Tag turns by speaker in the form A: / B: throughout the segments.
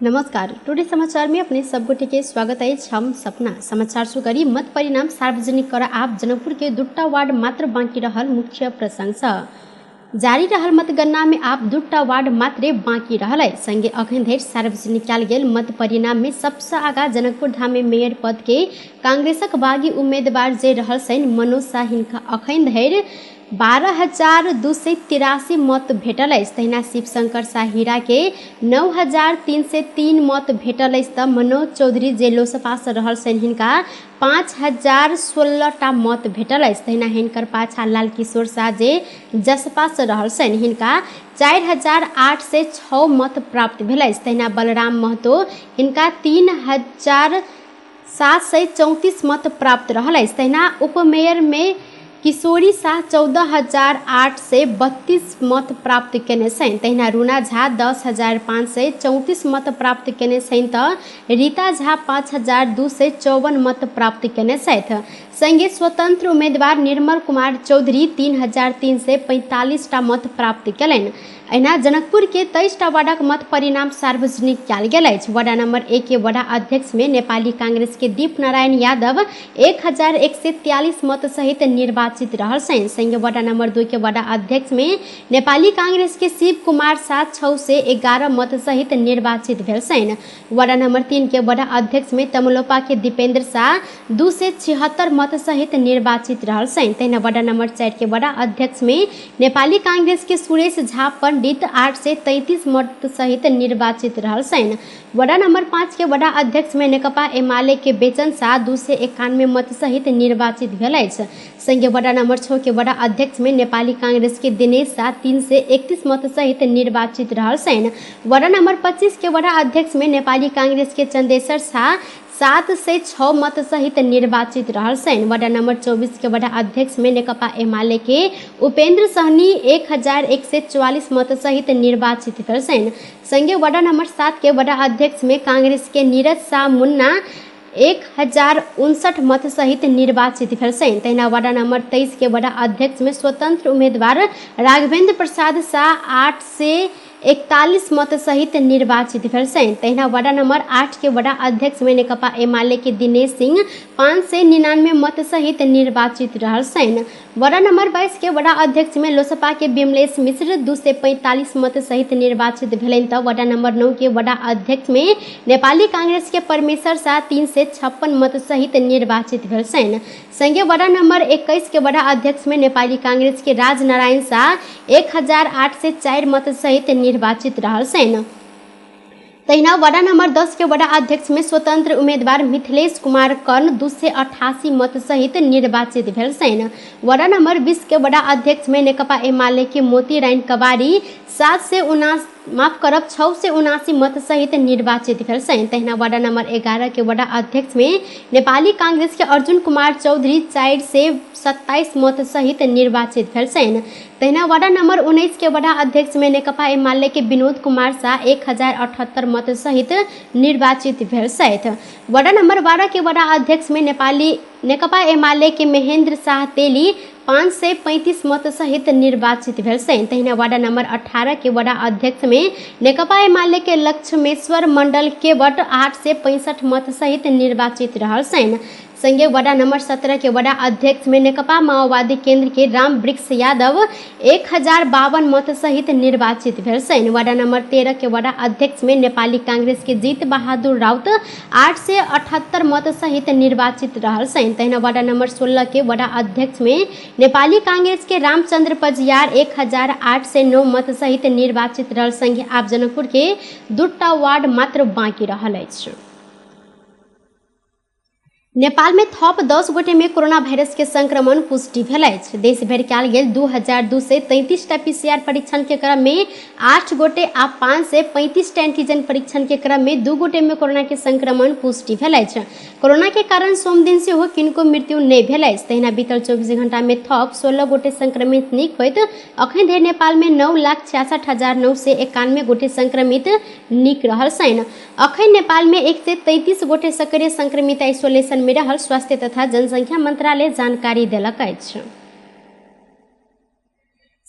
A: नमस्कार। टुडे समाचार में अपने सबगोटे के स्वागत है। हम सपना समाचार शुरू करी। मत परिणाम सार्वजनिक कर आप जनकपुर के दुट्टा वार्ड मात्र बाँकी रहल मुख्य प्रशंसा जारी रहल मतगणना में आप दुट्टा वार्ड मात्रे बाँकी रहल है। संगे अखन धरि सार्वजनिक कयल गेल मत परिणाम में सबसे आगा जनकपुर धाम में मेयर पद के कांग्रेसक बागी उम्मीदवार जे रहल सैन मनोज शाह हिनका अखन धरि 12,283 मत भेटल अछि। तहिना शिवशंकर शाह हीरा के 9,303 मत भेटल अछि तऽ मनोज चौधरी जे लोसपा से रहल छनि हिनका 5,016 मत भेटल अछि। तहिना हिनकर पाछा लाल किशोर शाह जे जसपा से रहल छनि हिनका 4,806 मत प्राप्त भेल अछि। तहिना बलराम महतो हिनका 3,734 मत प्राप्त रहल अछि। तहिना उपमेयर में किशोरी शाह 14,832 मत प्राप्त केने छनि। तहिना रूना झा 10,534 मत प्राप्त केने छनि तऽ रीता झा 5,254 मत प्राप्त केने छथि। संगे स्वतंत्र उम्मीदवार निर्मल कुमार चौधरी 3,345 मत प्राप्त केलनि। अहिना जनकपुर के 23 वार्डक मत परिणाम सार्वजनिक कयल गेल अछि। वार्ड नंबर 1 के वार्ड अध्यक्ष में नेपाली कांग्रेस के दीप नारायण यादव 1,143 मत सहित निर्वाचित रहल छनि। संगे वार्ड नंबर 2 के वार्ड अध्यक्ष में नेपाली कांग्रेस के शिव कुमार शाह 611 मत सहित निर्वाचित भेल छनि। वार्ड नंबर 3 के वार्ड अध्यक्ष में तमलोपा के दीपेंद्र शाह 276 मत सहित निर्वाचित रहल छनि। तहिना वार्ड नंबर 4 के वार्ड अध्यक्ष में नेपाली कांग्रेस के सुरेश झा पंडित 833 मत सहित निर्वाचित रहल छनि। वार्ड नंबर 5 के वार्ड अध्यक्ष में नेकपा एमाले के बेचन शाह 291 मत सहित निर्वाचित भेल अछि। संगे वार्ड नंबर 6 के वार्ड अध्यक्ष में नेपाली कांग्रेस के दिनेश शाह 331 मत सहित निर्वाचित रहल छनि। वार्ड नंबर 25 के वार्ड अध्यक्ष में नेपाली कांग्रेस के चंदेश्वर शाह 706 मत सहित निर्वाचित रहल छनि। वार्ड नंबर 24 के वार्ड अध्यक्ष में नेकपा एमाले के उपेंद्र सहनी 1,144 मत सहित निर्वाचित भेल छनि। संगे वार्ड नंबर 7 के वार्ड अध्यक्ष में कांग्रेस के नीरज शाह मुन्ना 1,059 मत सहित निर्वाचित भेल छनि। तहिना वार्ड नंबर 23 के वार्ड अध्यक्ष में स्वतंत्र उम्मीदवार राघवेंद्र प्रसाद शाह 841 मत सहित निर्वाचित भेल छनि। तहिना वार्ड नंबर 8 के वार्ड अध्यक्ष में नेकपा एमाले के दिनेश सिंह 599 मत सहित निर्वाचित रहल छनि। वार्ड नंबर 22 के वार्ड अध्यक्ष में लोसपा के विमलेश मिश्र 245 मत सहित निर्वाचित भेलनि तऽ वार्ड नंबर 9 के वार्ड अध्यक्ष में नेपाली कांग्रेस के परमेश्वर शाह 356 मत सहित निर्वाचित भेल छनि। संगे वार्ड नंबर 21 के वार्ड अध्यक्ष में नेपाली कांग्रेस के राजनारायण शाह 1,804 मत सहित निर्वाचित रहल छनि। तहिना वार्ड नंबर 10 के वार्ड अध्यक्ष में स्वतंत्र उम्मीदवार मिथिलेश कुमार कर्ण 288 मत सहित निर्वाचित भेल छनि। वार्ड नंबर 20 के वार्ड अध्यक्ष में नेकपा एमाले के मोती राइन कबाड़ी 679 मत सहित निर्वाचित भेल छनि। तहिना वार्ड नंबर 11 के वार्ड अध्यक्ष में नेपाली कांग्रेस के अर्जुन कुमार चौधरी 427 मत सहित निर्वाचित भेल छनि। तहिना वार्ड नंबर 19 के वार्ड अध्यक्ष में नेकपा एमाले के विनोद कुमार शाह 1,078 मत सहित निर्वाचित भेल छथि। वार्ड नंबर 12 के वार्ड अध्यक्ष में नेकपा एमाले के महेंद्र शाह तेली 535 मत सहित निर्वाचित भेल छनि। तहिना वार्ड नंबर 18 के वार्ड अध्यक्ष में नेकपा एमाले के लक्ष्मेश्वर मंडल केवट 865 मत सहित निर्वाचित रहल छनि। संगे वार्ड नंबर 17 के वार्ड अध्यक्ष में नेकपा माओवादी केंद्र के राम वृक्ष यादव 1,052 मत सहित निर्वाचित भेल छनि। वार्ड नंबर 13 के वार्ड अध्यक्ष में नेपाली कांग्रेस के जीत बहादुर राउत 878 मत सहित निर्वाचित रहल छनि। तहिना वार्ड नंबर 16 के वार्ड अध्यक्ष में नेपाली कांग्रेस के रामचंद्र पजियार 1,809 मत सहित निर्वाचित रहल। संगे आप जनकपुर के दुट्टा वार्ड मात्र बाँकी रहल अछि। नेपाल में थप 10 गोटे में कोरोना वायरस के संक्रमण पुष्टि भेल अछि। देश भरि कयल गेल 2,233 पीसीआर परीक्षण के क्रम में 8 गोटे आ 535 एंटीजन परीक्षण के क्रम में 2 गोटे में कोरोना के संक्रमण पुष्टि भेल अछि। कोरोना के कारण सोम दिन से हो किनको मृत्यु नहीं भेल अछि। तहिना बीतल 24 घंटा में थप 16 गोटे संक्रमित नीक होइत अखन धरि नेपाल में 9,66,991 गोटे संक्रमित नीक रहल छनि। अखन नेपाल में 133 गोटे सक्रिय संक्रमित आइसोलेशन में रहल स्वास्थ्य तथा जनसंख्या मंत्रालय जानकारी देलक अछि।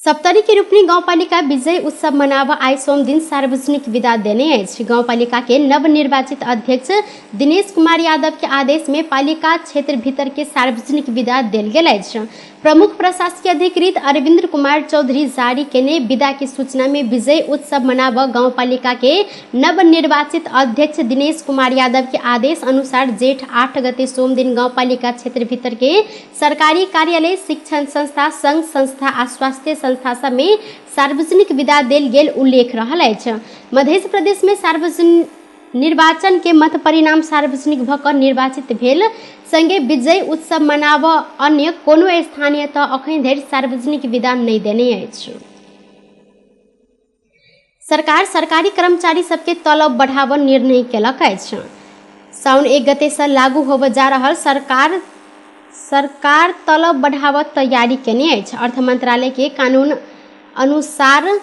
A: सप्तरी के रूपनी गाउँपालिका विजय उत्सव मनाव आई सोम दिन सार्वजनिक विदा देने अछि। गाउँपालिका के नवनिर्वाचित अध्यक्ष दिनेश कुमार यादव के आदेश में पालिका क्षेत्र भीतर के सार्वजनिक विदा देल गेल अछि। प्रमुख प्रशासकीय अधिकृत अरविंद कुमार चौधरी जारी केने विदा की सूचना में विजय उत्सव मनाव गाउँपालिका के नवनिर्वाचित अध्यक्ष दिनेश कुमार यादव के आदेश अनुसार जेठ 8 गते सोम दिन गाउँपालिका क्षेत्र भीतर के सरकारी कार्यालय, शिक्षण संस्था, संघ संस्था आ स्वास्थ्य संस्था सब में सार्वजनिक विदा देल गेल उल्लेख रहल अछि। मध्य प्रदेश में सार्वजनिक निर्वाचन के मत परिणाम सार्वजनिक भ क निर्वाचित भेल संगे विजय उत्सव मनाव अन्य कोनो स्थानीय त अखन धरि सार्वजनिक विदा नहीं देने अछि। सरकार सरकारी कर्मचारी सबके तलब बढ़ाव निर्णय केलक अछि। साउन 1 गते से लागू होब जा रहल सरकार तलब बढ़ाव तैयारी केने अछि। अर्थ मंत्रालय के कानून अनुसार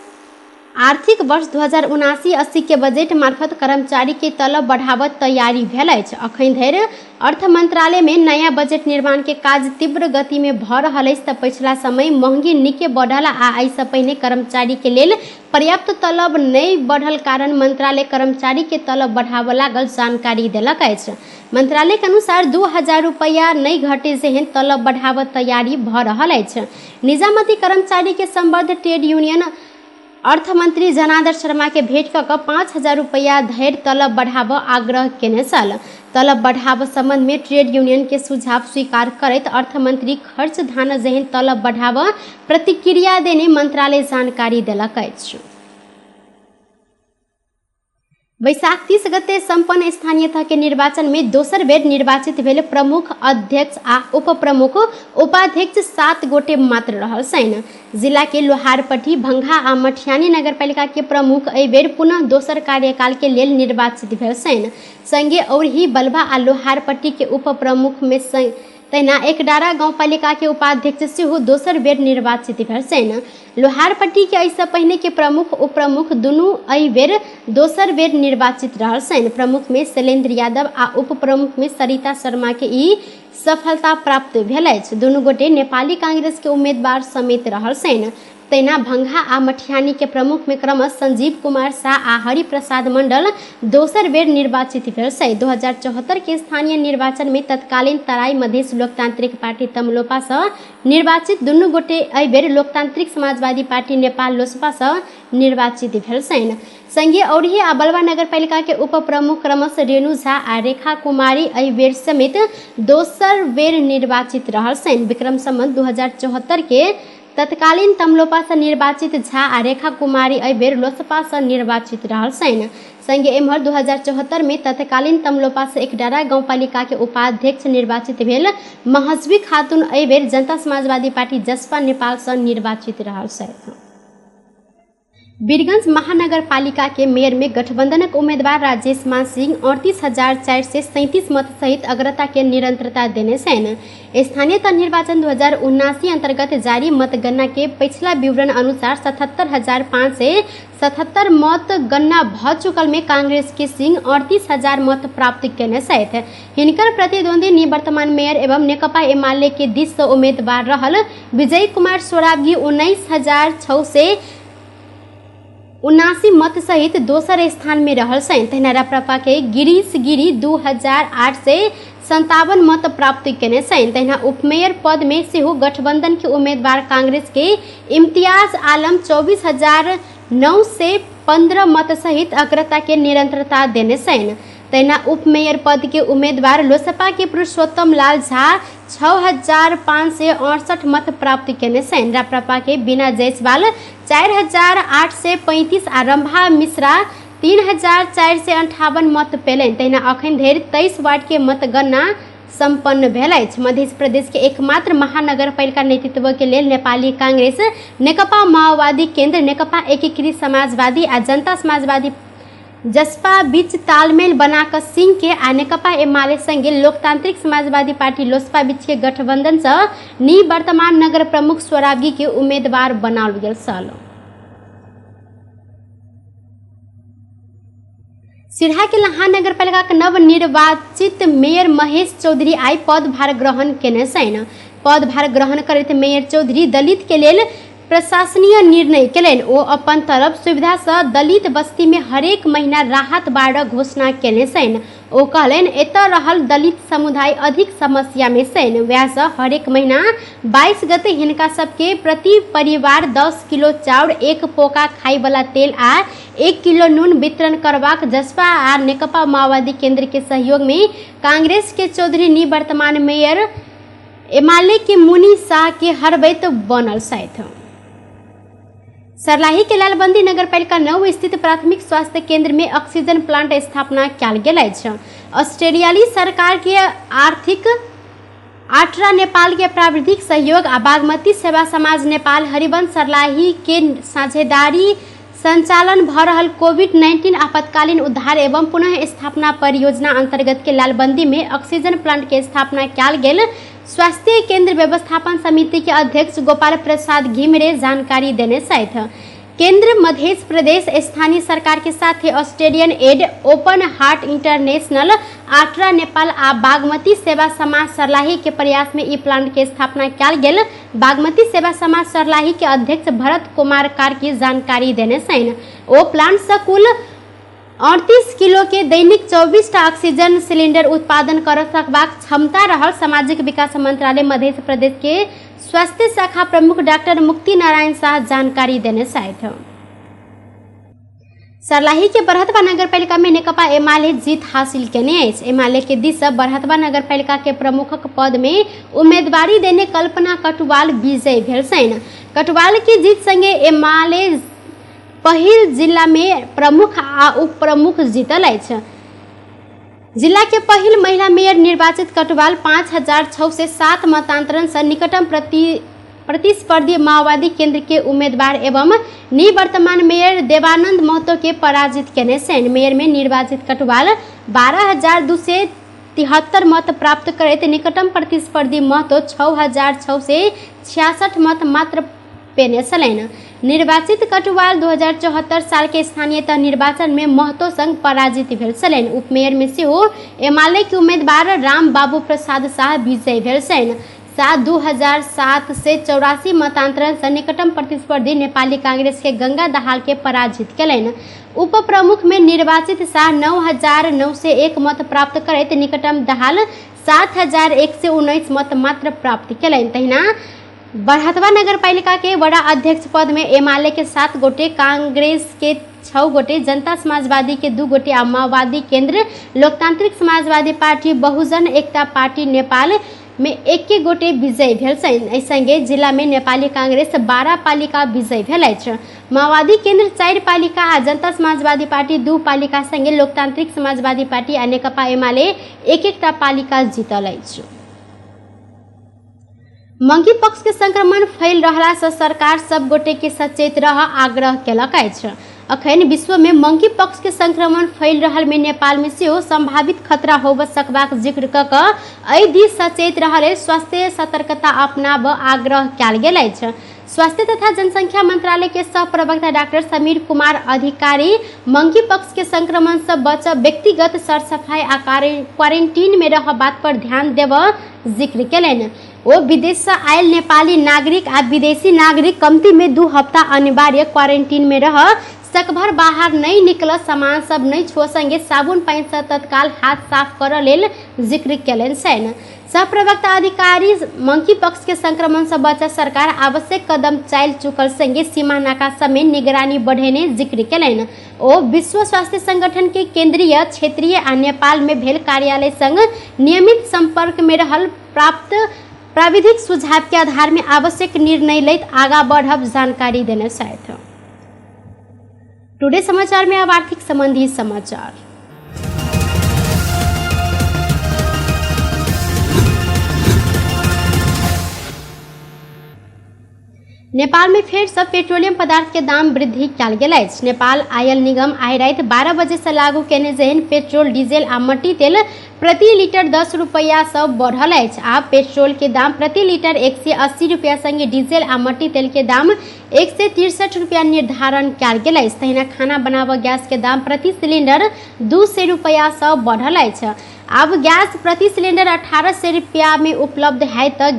A: आर्थिक वर्ष 2079-80 के बजट मार्फत कर्मचारी के तलब बढ़ावत तैयारी भेल अछि। अखन धरि अर्थ मंत्रालय में नया बजट निर्माण के काज तीव्र गति में भ रहल अछि। पिछला समय महंगी नीके बढ़ल आ एहि से पहिने कर्मचारी के लेल पर्याप्त तलब नहीं बढ़ल कारण मंत्रालय कर्मचारी के तलब बढ़ाव लागल जानकारी देलक अछि। मंत्रालय के अनुसार 2000 रुपया नहीं घटे जेहन तलब बढ़ावत तैयारी भ रहल अछि। निजामती कर्मचारी के संबद्ध ट्रेड यूनियन अर्थ मंत्री जनार्दन शर्मा के भेंट क 5000 रुपया धरि तलब बढ़ाव आग्रह केने छल। तलब बढ़ाव संबंध में ट्रेड यूनियन के सुझाव स्वीकार करैत अर्थ मंत्री खर्च धान जेहन तलब बढ़ाव प्रतिक्रिया देने मंत्रालय जानकारी देलक अछि। वैशाख 30 गते संपन्न स्थानीय तह के निर्वाचन में दोसर बेर निर्वाचित भेल प्रमुख, अध्यक्ष आ उप प्रमुख, उपाध्यक्ष 7 गोटे मात्र रहल छनि। जिला के लोहारपट्टी, भंगा आ मटिहानी नगरपालिका के प्रमुख एहि बेर पुनः दोसर कार्यकाल के लेल निर्वाचित भेल छनि। संगे औरही, बलवा आ लोहारपट्टी के उप प्रमुख में तहिना एकडारा गाउँपालिका के उपाध्यक्ष सेहो दोसर बेर निर्वाचित भेल छनि। लोहारपट्टी के एहिसँ पहिने के प्रमुख, उप प्रमुख दुनू एहि बेर दोसर बेर निर्वाचित रहल छनि। प्रमुख में शैलेंद्र यादव आ उप प्रमुख में सरिता शर्मा के ई सफलता प्राप्त भेल अछि। दुनू गोटे नेपाली कांग्रेस के उम्मीदवार समेत रहल छनि। तहिना भंगा आ मटिहानी के प्रमुख में क्रमश संजीव कुमार शाह आ हरिप्रसाद मंडल दोसर बेर निर्वाचित भेल छथि। 2074 के स्थानीय निर्वाचन में तत्कालीन तराई मधेश लोकतांत्रिक पार्टी तमलोपा से निर्वाचित दुनू गोटे एहि बेर लोकतांत्रिक समाजवादी पार्टी नेपाल लोसपा से निर्वाचित भेल छथि। संगे औरही आ बलवा नगरपालिका के उप प्रमुख क्रमश रेणु झा आ रेखा कुमारी एहि बेर समेत दोसर बेर निर्वाचित रहल छथि। विक्रम संवत 2074 के तत्कालीन तमलोपा से निर्वाचित झा आ रेखा कुमारी एहि बेर लोसपा से निर्वाचित रहल छनि। संगे एम्हर 2074 में तत्कालीन तमलोपा से एकडारा गाउँपालिका के उपाध्यक्ष निर्वाचित भेल महजबी खातून एहि बेर जनता समाजवादी पार्टी जसपा नेपाल से निर्वाचित रहल छथि। वीरगंज महानगरपालिका के मेयर में गठबंधनक उम्मीदवार राजेश मान सिंह 38,437 मत सहित अग्रता के निरंतरता देने छनि। स्थानीय तह निर्वाचन 2079 अंतर्गत जारी मतगणना के पिछला विवरण अनुसार 77,577 मत गणना भ चुकल में कांग्रेस के सिंह 38,000 मत प्राप्त केने छथि। हिनकर प्रतिद्वंदी निवर्तमान मेयर एवं नेकपा एमाले के दिस से उम्मीदवार रहल विजय कुमार सोराबगी 19,079 मत सहित दोसर स्थान में रहल छथि। तहिना राप्रपा के गिरीश गिरी 2,857 मत प्राप्त केने छथि। तहिना उपमेयर पद में सेहो गठबंधन के उम्मीदवार कांग्रेस के इम्तियाज आलम 24,915 मत सहित अग्रता के निरंतरता देने छथि। तहिना उपमेयर पद के उम्मीदवार लोसपा के पुरुषोत्तम लाल झा 6,568 मत प्राप्त केने छथि। राप्रपा के बीना जायसवाल 4,835 आ रंभा मिश्रा 3,458 मत पेलनि। तहिना अखन धरि 23 वार्ड के मतगणना संपन्न भेल अछि। मध्य प्रदेश के एकमात्र महानगरपालिका नेतृत्व के लेल नेपाली कांग्रेस, नेकपा माओवादी केन्द्र, नेकपा एकीकृत समाजवादी आ जनता समाजवादी जसपा बीच तालमेल बनाकर सिंह के आ नेकपा एमाले संगे लोकतांत्रिक समाजवादी पार्टी लोसपा बीच के गठबंधन से निवर्तमान नगर प्रमुख सोराबगी के उम्मीदवार बनाओल गेल छल। सिरहा के लाहा नगरपालिका के नवनिर्वाचित मेयर महेश चौधरी आई पदभार ग्रहण केने छथि। पदभार ग्रहण करैत मेयर चौधरी दलित के लेल प्रशासनीय निर्णय केलनि। ओ अपन तरफ सुविधा से दलित बस्ती में हरेक महीना राहत बाढ़ घोषणा केने छनि। ओ कहलनि एतऽ रहल दलित समुदाय अधिक समस्या में छनि, वएह से हरेक महीना 22 गते हिनका सबके प्रति परिवार 10 किलो चाउर, 1 पोका खाई वाला तेल आ 1 किलो नून वितरण करबाक जसपा आ नेकपा माओवादी केंद्र के सहयोग में कांग्रेस के चौधरी निवर्तमान मेयर एमाले के मुनि शाह के हरबैत बनल छथि। सर्लाही के लालबंदी नगरपालिका 9 स्थित प्राथमिक स्वास्थ्य केंद्र में ऑक्सीजन प्लांट स्थापना कयल गेल अछि। ऑस्ट्रेलियाई सरकार के आर्थिक आट्रा नेपाल के प्राविधिक सहयोग आ बागमती सेवा समाज नेपाल हरिवंश सर्लाही के साझेदारी संचालन भ रहल कोविड-19 आपातकालीन उद्धार एवं पुनः स्थापना परियोजना अंतर्गत के लालबंदी में ऑक्सीजन प्लांट के स्थापना कयल गेल। स्वास्थ्य केंद्र व्यवस्थापन समिति के अध्यक्ष गोपाल प्रसाद घिमिरे जानकारी देने छथि। केंद्र मध्य प्रदेश स्थानीय सरकार के साथ Australian aid, open heart international, आट्रा नेपाल आ बागमती सेवा समाज सर्लाही के प्रयास में ई प्लांट के स्थापना कयल गेल। बागमती सेवा समाज सर्लाही के अध्यक्ष भरत कुमार कार्की जानकारी देने छनि। ओ प्लांट से कुल 38 किलो के दैनिक 24 ऑक्सीजन सिलेंडर उत्पादन कर सकबाक क्षमता रहल। सामाजिक विकास मंत्रालय मध्य प्रदेश के स्वास्थ्य शाखा प्रमुख डॉक्टर मुक्ति नारायण शाह जानकारी देने छथि। सर्लाही के बरहतवा नगरपालिका में नेकपा एमाले जीत हासिल केने अछि। एमाले के दिस से बरहतवा नगरपालिका के प्रमुखक पद में उम्मीदवारी देने कल्पना कटुवाल विजयी भेल छनि। कटुवाल की जीत संगे एमाले पहिल जिला में प्रमुख आ उप प्रमुख जीतल अछि। जिला के पहिल महिला मेयर निर्वाचित कटुवाल 5006 मतांतरण से निकटतम प्रतिस्पर्धी माओवादी केंद्र के उम्मीदवार एवं निवर्तमान मेयर देवानंद महतो के पराजित केने छनि। मेयर में निर्वाचित कटुवाल 12,273 मत प्राप्त करैत निकटतम प्रतिस्पर्धी महतो 6,666 मत मात्र पेने छलनि। निर्वाचित कटुवाल 2074 साल के स्थानीय निर्वाचन में महतो संग पराजित भेल छलनि। उपमेयर में सेहो एमाले के उम्मीदवार राम बाबू प्रसाद शाह विजयी भेल छनि। शाह 2784 मतांतरण से निकटतम प्रतिस्पर्धी नेपाली कांग्रेस के गंगा दहाल के पराजित केलनि। उप प्रमुख में निर्वाचित शाह 9,901 मत प्राप्त करैत निकटतम दहाल 7,119 मत मात्र प्राप्त केलनि। तहिना बरहतवा नगरपालिका के वडा अध्यक्ष पद में एमाले के 7 गोटे, कांग्रेस के 6 गोटे, जनता समाजवादी के 2 गोटे आ माओवादी केंद्र, लोकतांत्रिक समाजवादी पार्टी, बहुजन एकता पार्टी नेपाल में 1 गोटे विजयी भेल छनि। एहि संगे जिला में नेपाली कांग्रेस 12 पालिका विजयी भेल अछि। माओवादी केंद्र 4 पालिका आ जनता समाजवादी पार्टी 2 पालिका संगे लोकतांत्रिक समाजवादी पार्टी आ नेकपा एमाले 1 पालिका जीतल अछि। मंकी पक्ष के संक्रमण फैल रहला से सरकार सब गोटे के सचेत रह आग्रह केलक अछि। अखन विश्व में मंकी पक्ष के संक्रमण फैल रहल में नेपाल में सेहो संभावित खतरा होब सकबाक जिक्र क एहि दिस सचेत रहल स्वास्थ्य सतर्कता अपनाब आग्रह कयल गेल अछि। स्वास्थ्य तथा जनसंख्या मंत्रालय के सह प्रवक्ता डॉक्टर समीर कुमार अधिकारी मंकी पक्ष के संक्रमण से बचब, व्यक्तिगत सर सफाई आ क्वारंटीन में रह बात पर ध्यान देब जिक्र केलनि। वो विदेश से आयल नेपाली नागरिक आ विदेशी नागरिक कमती में 2 हफ्ता अनिवार्य क्वारंटीन में रह सकभर बाहर नहीं निकल, सामान सब नहीं छुअ, संगे साबुन पानी से तत्काल हाथ साफ कर लेल जिक्र केलनि छनि। सह प्रवक्ता अधिकारी मंकी पक्ष के संक्रमण से बचा सरकार आवश्यक कदम चल चुकल, संगे सीमा नाका समेत निगरानी बढ़ेने जिक्र केलनि। ओ विश्व स्वास्थ्य संगठन के केंद्रीय, क्षेत्रीय आ नेपाल में भेल कार्यालय संग नियमित संपर्क में रहल, प्राप्त प्राविधिक सुझाव के आधार में आवश्यक निर्णय लैत आगा बढ़ब जानकारी देने छथि। टुडे समाचार में अब आर्थिक संबंधी समाचार। नेपाल में फेर से पेट्रोलियम पदार्थ के दाम वृद्धि कयल गेल अछि। नेपाल आयल निगम आइ राति 12 बजे से लागू केने जेहन पेट्रोल, डीजल आ मट्टी तेल प्रति लीटर 10 रुपया से बढ़ल अछि। आब पेट्रोल के दाम प्रति लीटर 180 रुपया संगे डीजल आ मट्टी तेल के दाम 163 रुपया निर्धारण कयल गेल अछि। तहिना खाना बनाबऽ गैस के दाम प्रति सिलेंडर 200 रुपया से बढ़ल अछि। अब गैस प्रति सिलेंडर 1800 रुपया में उपलब्ध है तो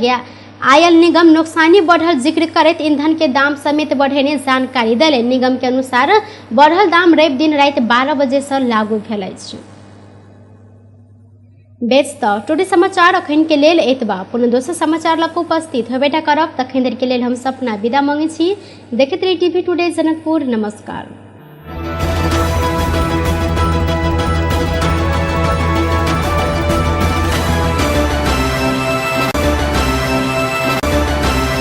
A: आयल निगम नुकसानी बढ़ल जिक्र करैत ईंधन के दाम समेत बढ़ेने जानकारी देले। निगम के अनुसार बढ़ल दाम रवि दिन राति 12 बजे से लागू भेल अछि। बेच तऽ टुडे समाचार अखन के लेल एतबा। पुनः दोसर समाचार लग उपस्थित होबेटा करब। तखन देर के लेल हम सपना विदा मांगे छी। देखैत रही टीवी टुडे जनकपुर। नमस्कार।